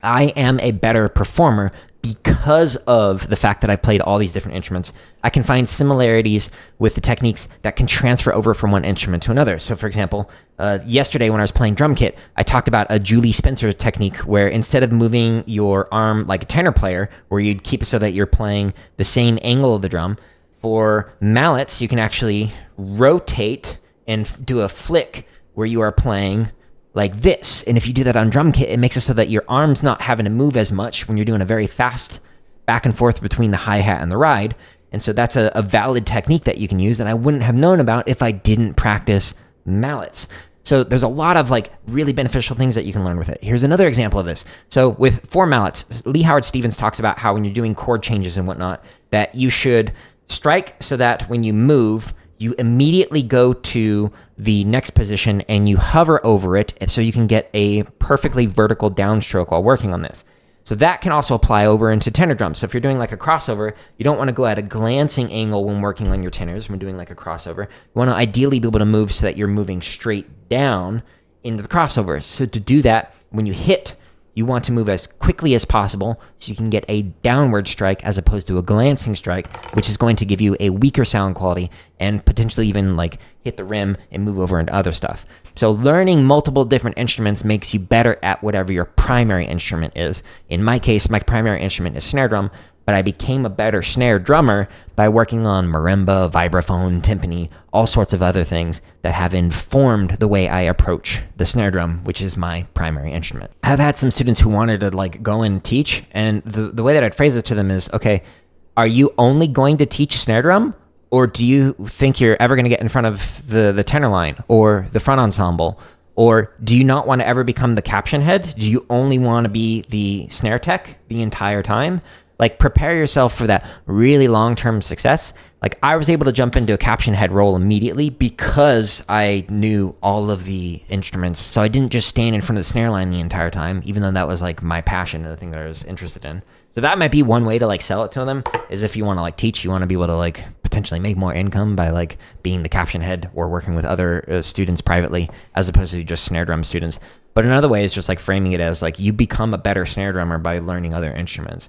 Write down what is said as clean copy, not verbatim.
I am a better performer because of the fact that I played all these different instruments. I can find similarities with the techniques that can transfer over from one instrument to another. So, for example, yesterday when I was playing drum kit, I talked about a Julie Spencer technique where instead of moving your arm like a tenor player, where you'd keep it so that you're playing the same angle of the drum, for mallets, you can actually rotate and do a flick where you are playing like this. And if you do that on drum kit, it makes it so that your arm's not having to move as much when you're doing a very fast back and forth between the hi-hat and the ride. And so that's a valid technique that you can use that I wouldn't have known about if I didn't practice mallets. So there's a lot of like really beneficial things that you can learn with it. Here's another example of this. So with 4 mallets, Lee Howard Stevens talks about how when you're doing chord changes and whatnot, that you should strike so that when you move, you immediately go to the next position and you hover over it so you can get a perfectly vertical downstroke while working on this. So that can also apply over into tenor drums. So if you're doing like a crossover, you don't want to go at a glancing angle when working on your tenors, when doing like a crossover. You want to ideally be able to move so that you're moving straight down into the crossover. So to do that, when you hit, you want to move as quickly as possible so you can get a downward strike as opposed to a glancing strike, which is going to give you a weaker sound quality and potentially even like hit the rim and move over into other stuff. So learning multiple different instruments makes you better at whatever your primary instrument is. In my case, my primary instrument is snare drum, but I became a better snare drummer by working on marimba, vibraphone, timpani, all sorts of other things that have informed the way I approach the snare drum, which is my primary instrument. I've had some students who wanted to like go and teach, and the way that I'd phrase it to them is, okay, are you only going to teach snare drum? Or do you think you're ever going to get in front of the tenor line or the front ensemble? Or do you not want to ever become the caption head? Do you only want to be the snare tech the entire time? Like, prepare yourself for that really long-term success. Like, I was able to jump into a caption head role immediately because I knew all of the instruments. So I didn't just stand in front of the snare line the entire time, even though that was like my passion and the thing that I was interested in. So that might be one way to like sell it to them, is if you want to like teach, you want to be able to like potentially make more income by like being the caption head or working with other students privately as opposed to just snare drum students. But another way is just like framing it as like you become a better snare drummer by learning other instruments.